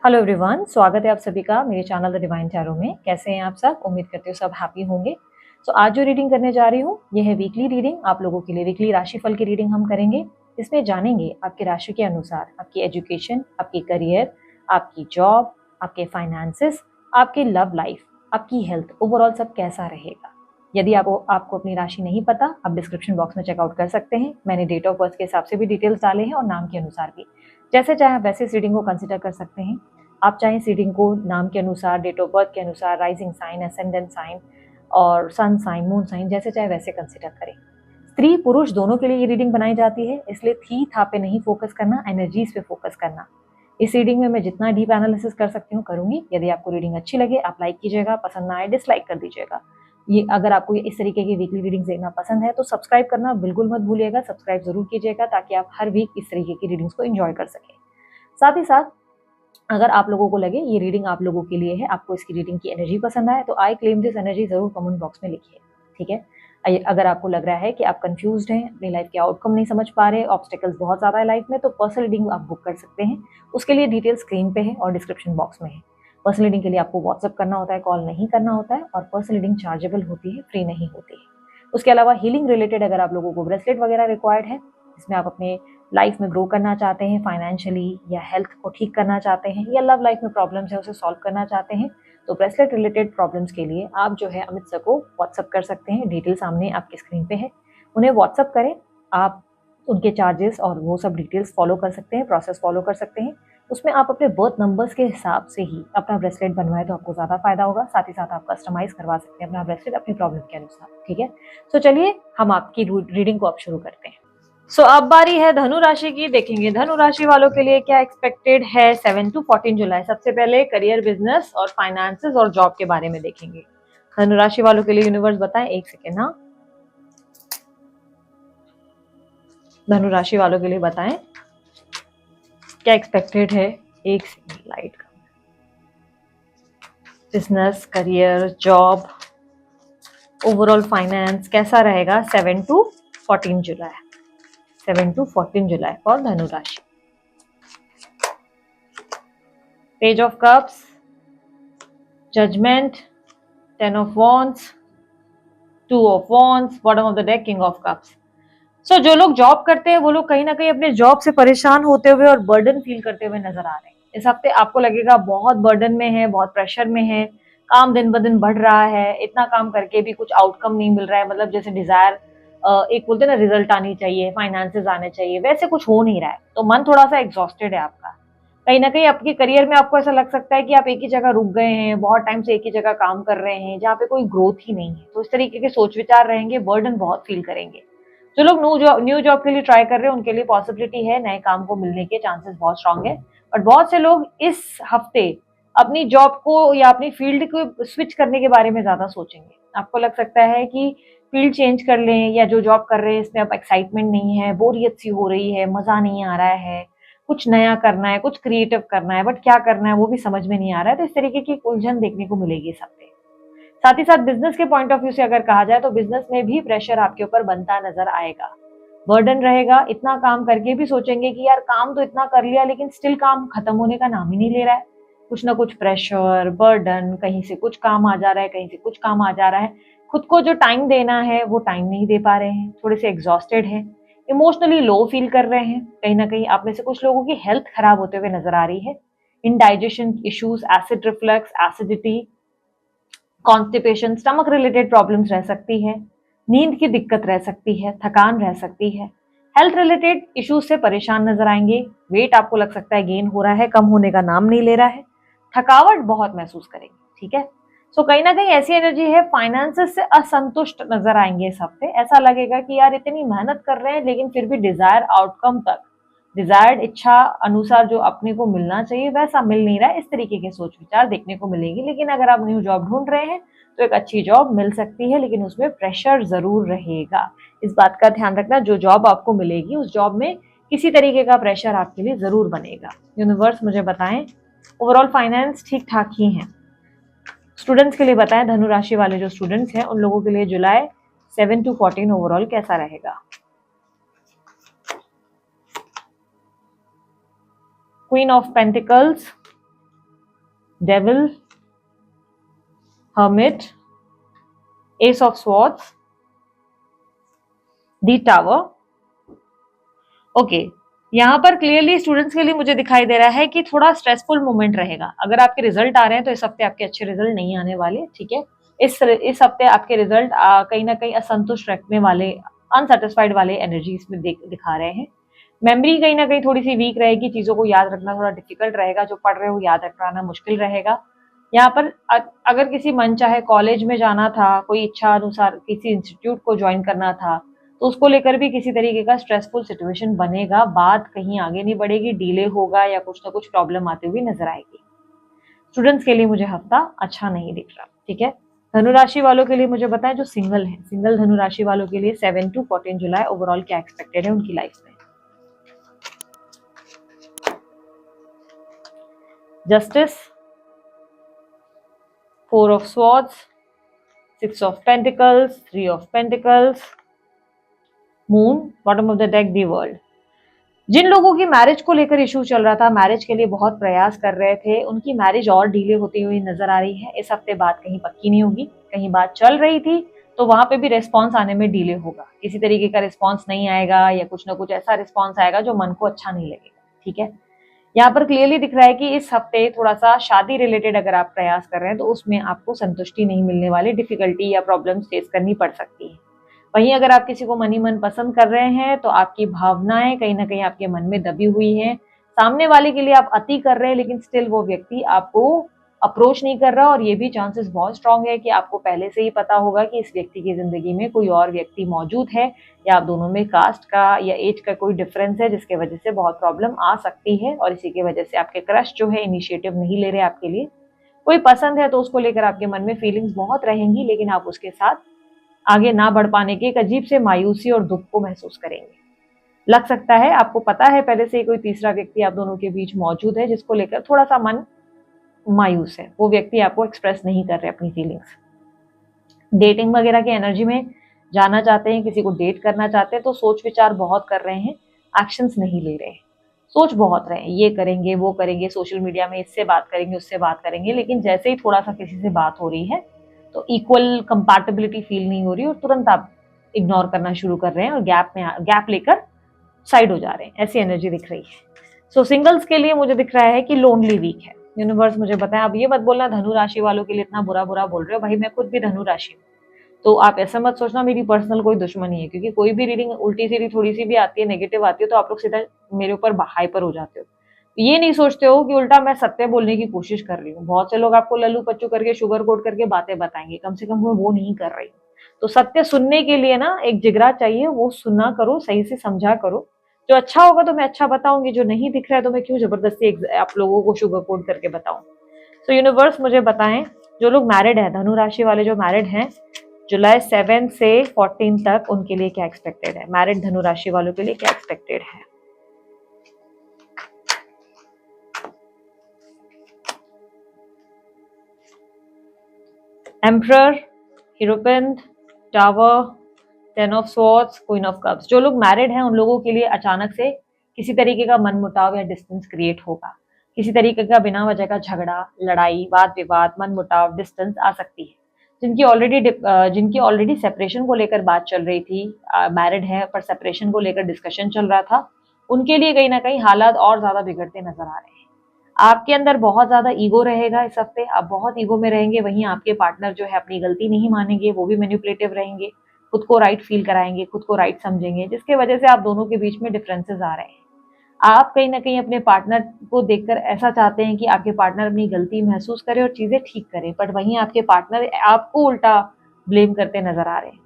Hello everyone, स्वागत है आप सभी का मेरे चैनल द डिवाइन टैरो में। कैसे हैं आप सब? उम्मीद करती हूँ सब हैप्पी होंगे। आज जो रीडिंग करने जा रही हूँ ये है वीकली रीडिंग। आप लोगों के लिए वीकली राशिफल की रीडिंग हम करेंगे। इसमें जानेंगे आपकी राशि के अनुसार आपकी एजुकेशन, आपकी करियर, आपकी जॉब, आपके फाइनेंसेस, आपके लव लाइफ, आपकी हेल्थ, ओवरऑल सब कैसा रहेगा। यदि आपको अपनी राशि नहीं पता, आप डिस्क्रिप्शन बॉक्स में चेकआउट कर सकते हैं। मैंने डेट ऑफ बर्थ के हिसाब से भी डिटेल्स डाले हैं और नाम के अनुसार भी। जैसे चाहे आप वैसे इस रीडिंग को कंसिडर कर सकते हैं। आप चाहें इस रीडिंग को नाम के अनुसार, डेट ऑफ बर्थ के अनुसार, राइजिंग साइन, एसेंडेंट साइन और सन साइन, मून साइन, जैसे चाहे वैसे कंसिडर करें। स्त्री पुरुष दोनों के लिए ये रीडिंग बनाई जाती है, इसलिए थी था पे नहीं फोकस करना, एनर्जीज पे फोकस करना। इस रीडिंग में मैं जितना डीप एनालिसिस कर सकती हूँ करूंगी। यदि आपको रीडिंग अच्छी लगे आप लाइक कीजिएगा, पसंद ना आए डिसलाइक कर दीजिएगा। ये अगर आपको इस तरीके की वीकली रीडिंग्स देखना पसंद है तो सब्सक्राइब करना बिल्कुल मत भूलिएगा। सब्सक्राइब जरूर कीजिएगा ताकि आप हर वीक इस तरीके की रीडिंग्स को एंजॉय कर सकें। साथ ही साथ अगर आप लोगों को लगे ये रीडिंग आप लोगों के लिए है, आपको इसकी रीडिंग की एनर्जी पसंद आए तो आई क्लेम दिस एनर्जी जरूर कमेंट बॉक्स में लिखिए, ठीक है। अगर आपको लग रहा है कि आप कंफ्यूज्ड हैं, अपनी लाइफ के आउटकम नहीं समझ पा रहे, ऑब्स्टेकल्स बहुत ज़्यादा है लाइफ में, तो पर्सनल रीडिंग आप बुक कर सकते हैं। उसके लिए डिटेल स्क्रीन पे है और डिस्क्रिप्शन बॉक्स में है। पर्सनल रीडिंग के लिए आपको व्हाट्सअप करना होता है, कॉल नहीं करना होता है, और पर्सनल रीडिंग चार्जेबल होती है, फ्री नहीं होती है। उसके अलावा हीलिंग रिलेटेड अगर आप लोगों को ब्रेसलेट वगैरह रिक्वायर्ड है, इसमें आप अपने लाइफ में ग्रो करना चाहते हैं, फाइनेंशियली या हेल्थ को ठीक करना चाहते हैं, या लव लाइफ में प्रॉब्लम्स है उसे सॉल्व करना चाहते हैं, तो ब्रेसलेट रिलेटेड प्रॉब्लम्स के लिए आप जो है अमित सर को व्हाट्सअप कर सकते हैं। डिटेल सामने आपकी स्क्रीन पे है, उन्हें व्हाट्सअप करें। आप उनके चार्जेस और वो सब डिटेल्स फॉलो कर सकते हैं, प्रोसेस फॉलो कर सकते हैं। उसमें आप अपने बर्थ नंबर्स के हिसाब से ही अपना ब्रेसलेट बनवाए तो आपको ज़्यादा फायदा होगा। साथ ही साथ आप कस्टमाइज करवा सकते हैं अपना ब्रेसलेट अपनी प्रॉब्लम के अनुसार, ठीक है। चलिए हम आपकी रीडिंग को अब शुरू करते हैं। अब बारी है धनु राशि की। देखेंगे धनु राशि वालों के लिए क्या एक्सपेक्टेड है 7 to 14 जुलाई। सबसे पहले करियर, बिजनेस और फाइनेंसेस और जॉब के बारे में देखेंगे। धनु राशि वालों के लिए यूनिवर्स बताएं। एक सेकेंड, हाँ, धनु राशि वालों के लिए बताएं क्या एक्सपेक्टेड है। एक सेकेंड, लाइट का। Business, career, job, overall finance कैसा रहेगा 7 to 14 जुलाई। 7 to 14 जुलाई फॉर धनु राशि। Page of cups, judgment, 10 of wands, 2 of wands, bottom of the deck, king of cups। जो लोग जॉब करते हैं वो लोग कहीं ना कहीं अपने जॉब से परेशान होते हुए और बर्डन फील करते हुए नजर आ रहे हैं। इस हफ्ते आपको लगेगा बहुत बर्डन में है, बहुत प्रेशर में है, काम दिन ब दिन बढ़ रहा है, इतना काम करके भी कुछ आउटकम नहीं मिल रहा है। मतलब जैसे डिजायर, एक बोलते हैं ना, रिजल्ट आनी चाहिए, फाइनेंसेस आने चाहिए, वैसे कुछ हो नहीं रहा है। तो मन थोड़ा सा एग्जॉस्टेड है आपका। कहीं ना कहीं आपके करियर में आपको ऐसा लग सकता है कि आप एक ही जगह रुक गए हैं, बहुत टाइम से एक ही जगह काम कर रहे हैं जहाँ पे कोई ग्रोथ ही नहीं है। तो इस तरीके के सोच विचार रहेंगे, बर्डन बहुत फील करेंगे। जो लोग न्यू जॉब के लिए ट्राई कर रहे हैं उनके लिए पॉसिबिलिटी है, नए काम को मिलने के चांसेस बहुत स्ट्रांग है। बट बहुत से लोग इस हफ्ते अपनी जॉब को या अपनी फील्ड को स्विच करने के बारे में ज्यादा सोचेंगे। आपको लग सकता है कि फील्ड चेंज कर लें, या जो जॉब कर रहे हैं इसमें अब एक्साइटमेंट नहीं है, बोरियत सी हो रही है, मजा नहीं आ रहा है, कुछ नया करना है, कुछ क्रिएटिव करना है, बट क्या करना है वो भी समझ में नहीं आ रहा है। तो इस तरीके की उलझन देखने को मिलेगी इस हफ्ते। साथ ही साथ बिजनेस के पॉइंट ऑफ व्यू से अगर कहा जाए तो बिजनेस में भी प्रेशर आपके ऊपर बनता नजर आएगा, बर्डन रहेगा। इतना काम करके भी सोचेंगे कि यार काम तो इतना कर लिया लेकिन स्टिल काम खत्म होने का नाम ही नहीं ले रहा है। कुछ ना कुछ प्रेशर, बर्डन, कहीं से कुछ काम आ जा रहा है, कहीं से कुछ काम आ जा रहा है। खुद को जो टाइम देना है वो टाइम नहीं दे पा रहे हैं, थोड़े से एग्जॉस्टेड हैं, इमोशनली लो फील कर रहे हैं। कहीं ना कहीं आप में से कुछ लोगों की हेल्थ खराब होते हुए नजर आ रही है। Indigestion issues, acid reflux, acidity, constipation, stomach related problems रह सकती है, नींद की दिक्कत रह सकती है, थकान रह सकती है। हेल्थ रिलेटेड इश्यूज से परेशान नजर आएंगे। वेट आपको लग सकता है गेन हो रहा है, कम होने का नाम नहीं ले रहा है। थकावट बहुत महसूस करेंगे, ठीक है। कहीं ना कहीं ऐसी एनर्जी है, फाइनेंसेस से असंतुष्ट नजर आएंगे इस हफ्ते। ऐसा लगेगा कि यार इतनी मेहनत कर रहे हैं लेकिन फिर भी डिजायर आउटकम तक, डिजायर्ड इच्छा अनुसार जो अपने को मिलना चाहिए वैसा मिल नहीं रहा है। इस तरीके के सोच विचार देखने को मिलेंगे। लेकिन अगर आप न्यू जॉब ढूंढ रहे हैं तो एक अच्छी जॉब मिल सकती है, लेकिन उसमें प्रेशर जरूर रहेगा। इस बात का ध्यान रखना, जो जॉब आपको मिलेगी उस जॉब में किसी तरीके का प्रेशर आपके लिए जरूर बनेगा। यूनिवर्स मुझे बताएं, ओवरऑल फाइनेंस ठीक ठाक ही है। स्टूडेंट्स के लिए बताएं, धनु राशि वाले जो स्टूडेंट्स हैं उन लोगों के लिए जुलाई 7 to 14 ओवरऑल कैसा रहेगा। Queen of pentacles, devil, hermit, S of swords, the tower. Okay, यहाँ पर क्लियरली स्टूडेंट्स के लिए मुझे दिखाई दे रहा है कि थोड़ा स्ट्रेसफुल मोमेंट रहेगा। अगर आपके रिजल्ट आ रहे हैं तो इस हफ्ते आपके अच्छे रिजल्ट नहीं आने वाले, ठीक है। इस हफ्ते आपके रिजल्ट कहीं ना कहीं असंतुष्ट रखने वाले, अनसेटिस्फाइड वाले एनर्जी इसमें दिखा रहे हैं। मेमोरी कहीं ना कहीं थोड़ी सी वीक रहेगी, चीजों को याद रखना थोड़ा डिफिकल्ट रहेगा, जो पढ़ रहे हो याद रखना मुश्किल रहेगा। यहाँ पर अगर किसी मन चाहे कॉलेज में जाना था, कोई इच्छा अनुसार किसी इंस्टीट्यूट को ज्वाइन करना था, तो उसको लेकर भी किसी तरीके का स्ट्रेसफुल सिचुएशन बनेगा, बात कहीं आगे नहीं बढ़ेगी, डिले होगा या कुछ ना कुछ प्रॉब्लम आती हुई नजर आएगी। स्टूडेंट्स के लिए मुझे हफ्ता अच्छा नहीं दिख रहा, ठीक है। धनुराशि वालों के लिए मुझे बताएं, जो सिंगल है, सिंगल धनुराशि वालों के लिए 7 to 14 जुलाई ओवरऑल क्या एक्सपेक्टेड है उनकी लाइफ में। Justice, 4 of swords, 6 of pentacles, 3 of pentacles, moon, bottom of the deck the world. जिन लोगों की मैरिज को लेकर इशू चल रहा था, मैरिज के लिए बहुत प्रयास कर रहे थे, उनकी मैरिज और डिले होती हुई नजर आ रही है। इस हफ्ते बात कहीं पक्की नहीं होगी, कहीं बात चल रही थी तो वहां पे भी रिस्पॉन्स आने में डिले होगा, किसी तरीके का रिस्पॉन्स नहीं आएगा या कुछ ना कुछ ऐसा रिस्पॉन्स आएगा जो मन को अच्छा नहीं लगेगा, ठीक है। यहाँ पर क्लियरली दिख रहा है कि इस हफ्ते थोड़ा सा शादी रिलेटेड अगर आप प्रयास कर रहे हैं तो उसमें आपको संतुष्टि नहीं मिलने वाली, डिफिकल्टी या प्रॉब्लम फेस करनी पड़ सकती है। वहीं अगर आप किसी को मन ही मन पसंद कर रहे हैं तो आपकी भावनाएं कहीं ना कहीं आपके मन में दबी हुई हैं, सामने वाले के लिए आप अति कर रहे हैं लेकिन स्टिल वो व्यक्ति आपको अप्रोच नहीं कर रहा, और ये भी चांसेस बहुत स्ट्रांग है कि आपको पहले से ही पता होगा कि इस व्यक्ति की जिंदगी में कोई और व्यक्ति मौजूद है, या आप दोनों में कास्ट का या एज का कोई डिफरेंस है जिसके वजह से बहुत प्रॉब्लम आ सकती है, और इसी की वजह से आपके क्रश जो है इनिशिएटिव नहीं ले रहे आपके लिए। कोई पसंद है तो उसको लेकर आपके मन में फीलिंग्स बहुत रहेंगी, लेकिन आप उसके साथ आगे ना बढ़ पाने की एक अजीब से मायूसी और दुख को महसूस करेंगे। लग सकता है आपको पता है पहले से ही कोई तीसरा व्यक्ति आप दोनों के बीच मौजूद है जिसको लेकर थोड़ा सा मन मायूस है, वो व्यक्ति आपको एक्सप्रेस नहीं कर रहे अपनी फीलिंग्स। डेटिंग वगैरह की एनर्जी में जाना चाहते हैं, किसी को डेट करना चाहते हैं तो सोच विचार बहुत कर रहे हैं, एक्शंस नहीं ले रहे हैं, सोच बहुत रहे हैं, ये करेंगे वो करेंगे, सोशल मीडिया में इससे बात करेंगे उससे बात करेंगे, लेकिन जैसे ही थोड़ा सा किसी से बात हो रही है तो इक्वल कंपैटिबिलिटी फील नहीं हो रही और तुरंत आप इग्नोर करना शुरू कर रहे हैं और गैप लेकर साइड हो जा रहे हैं, ऐसी एनर्जी दिख रही है। सो सिंगल्स के लिए मुझे दिख रहा है कि लोनली वीक है। यूनिवर्स मुझे बताएं, अब ये मत बोलना धनु राशि वालों के लिए इतना बुरा बुरा बोल रहे हो, भाई मैं खुद भी धनु राशि हूँ, तो आप ऐसा मत सोचना मेरी पर्सनल कोई दुश्मनी है, क्योंकि कोई भी रीडिंग उल्टी सीधी थोड़ी सी भी आती है, नेगेटिव आती है, तो आप लोग सीधा मेरे ऊपर हाइपर हो जाते हो। ये नहीं सोचते हो कि उल्टा मैं सत्य बोलने की कोशिश कर रही हूँ। बहुत से लोग आपको लल्लू पच्चू करके शुगर कोट करके बातें बताएंगे, कम से कम मैं वो नहीं कर रही हूँ। तो सत्य सुनने के लिए ना एक जिगरा चाहिए, वो सुना करो, सही से समझा करो। जो अच्छा होगा तो मैं अच्छा बताऊंगी, जो नहीं दिख रहा है तो मैं क्यों जबरदस्ती आप लोगों को शुगर कोट करके बताऊं। तो यूनिवर्स मुझे बताएं, जो लोग मैरिड है, धनु राशि वाले जो मैरिड हैं, जुलाई 7 से 14 तक उनके लिए क्या एक्सपेक्टेड है, मैरिड धनु राशि वालों के लिए क्या एक्सपेक्टेड है। Emperor, hierophant, tower, 10 of swords, queen of cups. जो लोग मैरिड हैं उन लोगों के लिए अचानक से किसी तरीके का मनमुटाव या डिस्टेंस क्रिएट होगा, किसी तरीके का बिना वजह का झगड़ा, लड़ाई, वाद विवाद, मनमुटाव, डिस्टेंस आ सकती है। जिनकी ऑलरेडी सेपरेशन को लेकर बात चल रही थी, मैरिड है पर सेपरेशन को लेकर डिस्कशन चल रहा था, उनके लिए कहीं ना कहीं हालात और ज्यादा बिगड़ते नजर आ रहे हैं। आपके अंदर बहुत ज्यादा ईगो रहेगा इस हफ्ते, आप बहुत ईगो में रहेंगे, वहीं आपके पार्टनर जो है अपनी गलती नहीं मानेंगे, वो भी मैनिपुलेटिव रहेंगे, खुद को राइट फील कराएंगे, खुद को राइट समझेंगे, जिसके वजह से आप दोनों के बीच में डिफरेंसेस आ रहे हैं। आप कहीं ना कहीं अपने पार्टनर को देखकर ऐसा चाहते हैं कि आपके पार्टनर अपनी गलती महसूस करे और चीजें ठीक करे, बट वहीं आपके पार्टनर आपको उल्टा ब्लेम करते नजर आ रहे हैं।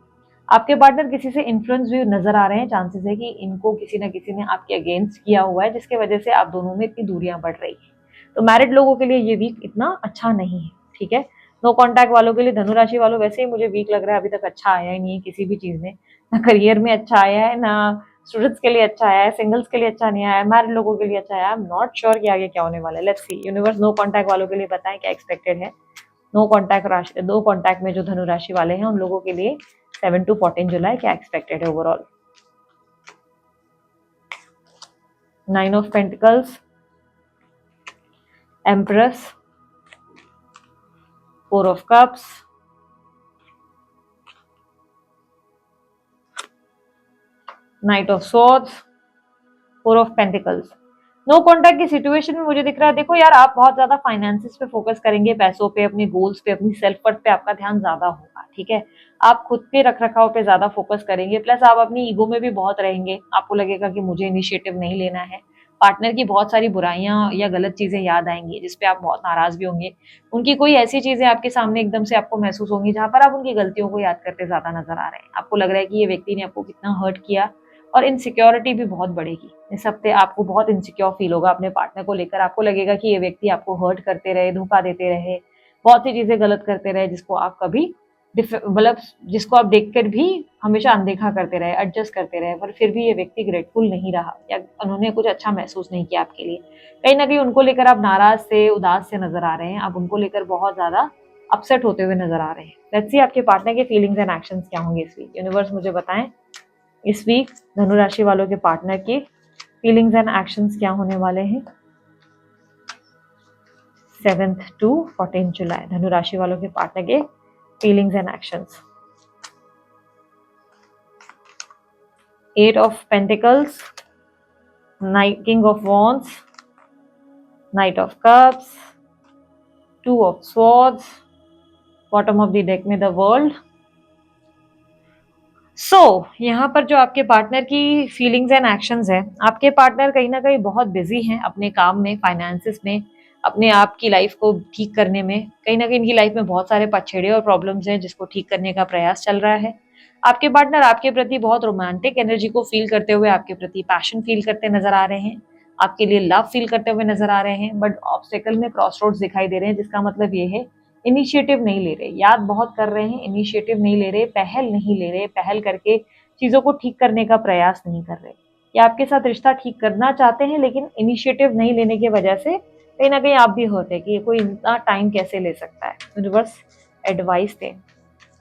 आपके पार्टनर किसी से इन्फ्लुएंस भी नजर आ रहे हैं, चांसेस है कि इनको किसी ना किसी ने आपके अगेंस्ट किया हुआ है, जिसके वजह से आप दोनों में इतनी दूरियां बढ़ रही है। तो मैरिड लोगों के लिए ये वीक इतना अच्छा नहीं है, ठीक है। नो कॉन्टैक्ट वालों के लिए, धनुराशि वालों, वैसे ही मुझे वीक लग रहा है, अभी तक अच्छा आया ही नहीं है किसी भी चीज में, ना करियर में अच्छा आया है, ना स्टूडेंट्स के लिए अच्छा आया है, सिंगल्स के लिए अच्छा नहीं आया है, मैरिड लोगों के लिए अच्छा आया है। आई एम नॉट श्योर कि आगे क्या होने वाला है। Let's see. Universe no contact वालों के लिए बताएं क्या एक्सपेक्टेड है। नो कॉन्टैक्ट में जो धनु राशि वाले हैं उन लोगों के लिए 7 to 14 जुलाई क्या एक्सपेक्टेड है overall. 9 of Pentacles, Empress, 4 of cups, Knight of swords, 4 of pentacles। No contact की सिचुएशन में मुझे दिख रहा है, देखो यार आप बहुत ज्यादा फाइनेंसेस पे फोकस करेंगे, पैसों पे, अपने गोल्स पे, अपनी सेल्फ वर्थ पे आपका ध्यान ज्यादा होगा, ठीक है। आप खुद के रख रखाव पे ज्यादा फोकस करेंगे, प्लस आप अपनी ईगो में भी बहुत रहेंगे। आपको लगेगा कि मुझे इनिशिएटिव नहीं लेना है। पार्टनर की बहुत सारी बुराइयां या गलत चीजें याद आएंगी जिसपे आप बहुत नाराज भी होंगे। उनकी कोई ऐसी चीजें आपके सामने एकदम से आपको महसूस होंगी जहां पर आप उनकी गलतियों को याद करते ज्यादा नजर आ रहे हैं। आपको लग रहा है कि ये व्यक्ति ने आपको कितना हर्ट किया, और इनसिक्योरिटी भी बहुत बढ़ेगी इस हफ्ते। आपको बहुत इनसिक्योर फील होगा अपने पार्टनर को लेकर। आपको लगेगा कि ये व्यक्ति आपको हर्ट करते रहे, धोखा देते रहे, बहुत सी चीजें गलत करते रहे, जिसको आप कभी मतलब जिसको आप देखकर भी हमेशा अनदेखा करते रहे, एडजस्ट करते रहे, पर फिर भी ये व्यक्ति ग्रेटफुल नहीं रहा या उन्होंने कुछ अच्छा महसूस नहीं किया आपके लिए। कहीं ना कहीं उनको लेकर आप नाराज से, उदास से नजर आ रहे हैं। आप उनको लेकर बहुत ज्यादा अपसेट होते हुए नजर आ रहे हैं। लेट्स सी आपके पार्टनर के फीलिंग्स एंड एक्शंस क्या होंगे इस वीक। यूनिवर्स मुझे बताएं इस वीक धनु राशि वालों के पार्टनर की फीलिंग्स एंड एक्शंस क्या होने वाले हैं 7th to 14 जुलाई। धनु राशि वालों के पार्टनर के feelings and actions. 8 of Pentacles, King of Wands, Knight of Cups, 2 of Swords, bottom of the deck में the World। यहाँ पर जो आपके पार्टनर की फीलिंग्स एंड एक्शंस है, आपके पार्टनर कहीं ना कहीं बहुत बिजी हैं अपने काम में, फाइनेंसेस में, अपने आप की लाइफ को ठीक करने में। कहीं ना कहीं इनकी लाइफ में बहुत सारे पछेड़े और प्रॉब्लम्स हैं जिसको ठीक करने का प्रयास चल रहा है। आपके पार्टनर आपके प्रति बहुत रोमांटिक एनर्जी को फील करते हुए, आपके प्रति पैशन फील करते नजर आ रहे हैं, आपके लिए लव फील करते हुए नजर आ रहे हैं, बट ऑब्स्टेकल में क्रॉसरोड्स दिखाई दे रहे हैं, जिसका मतलब ये है इनिशिएटिव नहीं ले रहे, याद बहुत कर रहे हैं, इनिशिएटिव नहीं ले रहे, पहल नहीं ले रहे, पहल करके चीजों को ठीक करने का प्रयास नहीं कर रहे, या आपके साथ रिश्ता ठीक करना चाहते हैं लेकिन इनिशिएटिव नहीं लेने की वजह से कहीं ना कहीं आप भी होते हैं कि ये कोई इतना टाइम कैसे ले सकता है। यूनिवर्स एडवाइस दें।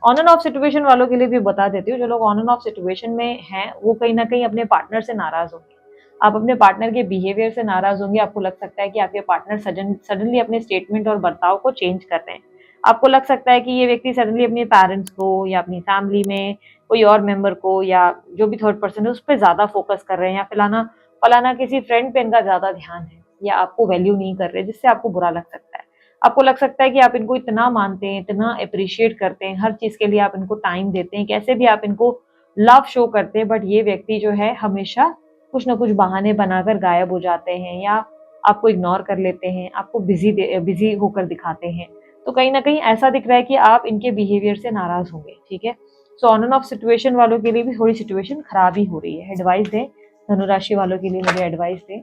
ऑन एंड ऑफ सिचुएशन वालों के लिए भी बता देती हूँ, जो लोग ऑन एंड ऑफ सिचुएशन में हैं वो कहीं ना कहीं अपने पार्टनर से नाराज होंगे। आप अपने पार्टनर के बिहेवियर से नाराज होंगे। आपको लग सकता है कि आपके पार्टनर सडनली अपने स्टेटमेंट और बर्ताव को चेंज कर रहे हैं। आपको लग सकता है कि ये व्यक्ति सडनली अपने पेरेंट्स को या अपनी फैमिली में कोई और मेंबर को या जो भी थर्ड पर्सन है उस पर ज्यादा फोकस कर रहे हैं, या फलाना किसी फ्रेंड पे इनका ज्यादा ध्यान है, या आपको वैल्यू नहीं कर रहे, जिससे आपको बुरा लग सकता है। आपको लग सकता है कि आप इनको इतना मानते हैं, इतना अप्रिशिएट करते हैं, हर चीज के लिए आप इनको टाइम देते हैं, कैसे भी आप इनको लव शो करते हैं, बट ये व्यक्ति जो है हमेशा कुछ ना कुछ बहाने बनाकर गायब हो जाते हैं या आपको इग्नोर कर लेते हैं, आपको बिजी होकर दिखाते हैं। तो कहीं ना कहीं ऐसा दिख रहा है कि आप इनके बिहेवियर से नाराज होंगे, ठीक है। So on end of situation वालों के लिए भी थोड़ी सिचुएशन खराब ही हो रही है। एडवाइस दें धनु राशि वालों के लिए, मुझे एडवाइस दें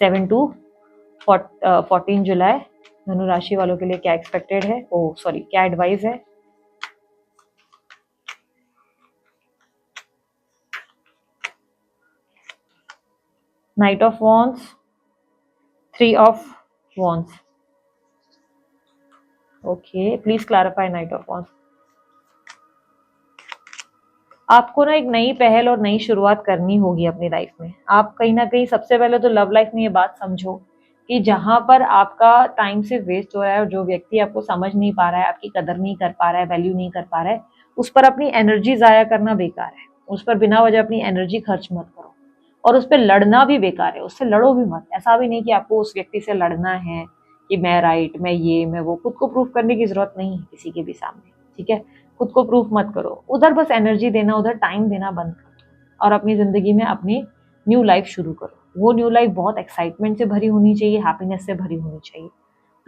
7 to 14 जुलाई धनु राशि वालों के लिए क्या एक्सपेक्टेड है, क्या एडवाइस है। Night of wands, 3 of Wands। Okay, please clarify night of wands. आपको ना एक नई पहल और नई शुरुआत करनी होगी अपनी लाइफ में। आप कहीं ना कहीं सबसे पहले तो लव लाइफ में ये बात समझो कि जहां पर आपका टाइम से वेस्ट हो रहा है और जो व्यक्ति आपको समझ नहीं पा रहा है, आपकी कदर नहीं कर पा रहा है, वैल्यू नहीं कर पा रहा है, उस पर अपनी एनर्जी जाया करना बेकार है। उस पर बिना वजह अपनी एनर्जी खर्च मत करो, और उस पर लड़ना भी बेकार है। उससे लड़ो भी मत। ऐसा भी नहीं कि आपको उस व्यक्ति से लड़ना है कि मैं राइट, मैं ये, मैं वो। खुद को प्रूफ करने की जरूरत नहीं है किसी के भी सामने, ठीक है। खुद को प्रूफ मत करो, उधर बस एनर्जी देना, उधर टाइम देना बंद करो और अपनी जिंदगी में अपनी न्यू लाइफ शुरू करो। वो न्यू लाइफ बहुत एक्साइटमेंट से भरी होनी चाहिए, हैप्पीनेस से भरी होनी चाहिए।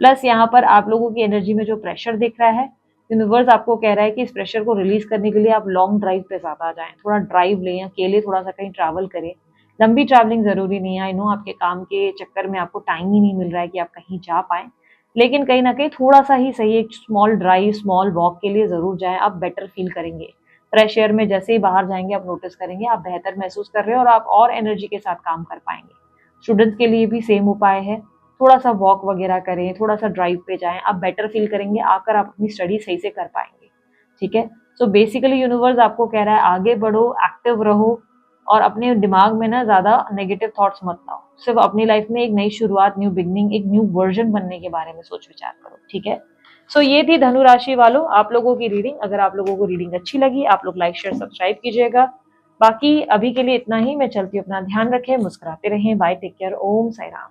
प्लस यहाँ पर आप लोगों की एनर्जी में जो प्रेशर दिख रहा है, यूनिवर्स आपको कह रहा है कि इस प्रेशर को रिलीज करने के लिए आप लॉन्ग ड्राइव पे ज्यादा जाएं, थोड़ा ड्राइव लें, अकेले थोड़ा सा कहीं ट्रैवल करें। लंबी ट्रैवलिंग जरूरी नहीं है, आई नो आपके काम के चक्कर में आपको टाइम ही नहीं मिल रहा है कि आप कहीं जा पाए, लेकिन कहीं ना कहीं थोड़ा सा ही सही एक स्मॉल ड्राइव, स्मॉल वॉक के लिए जरूर जाएं। आप बेटर फील करेंगे। फ्रेश एयर में जैसे ही बाहर जाएंगे आप नोटिस करेंगे आप बेहतर महसूस कर रहे हो और आप और एनर्जी के साथ काम कर पाएंगे। स्टूडेंट्स के लिए भी सेम उपाय है, थोड़ा सा वॉक वगैरह करें, थोड़ा सा ड्राइव पे जाएं, आप बेटर फील करेंगे, आकर आप अपनी स्टडी सही से कर पाएंगे, ठीक है। सो बेसिकली यूनिवर्स आपको कह रहा है आगे बढ़ो, एक्टिव रहो और अपने दिमाग में ना ज्यादा नेगेटिव थॉट्स मत लाओ। सिर्फ अपनी लाइफ में एक नई शुरुआत, न्यू बिगनिंग, एक न्यू वर्जन बनने के बारे में सोच विचार करो, ठीक है। सो ये थी धनु राशि वालों आप लोगों की रीडिंग। अगर आप लोगों को रीडिंग अच्छी लगी, आप लोग लाइक शेयर सब्सक्राइब कीजिएगा। बाकी अभी के लिए इतना ही। मैं चलती हूँ, अपना ध्यान रखें, मुस्कुराते रहें। बाय, टेक केयर, ओम साई राम।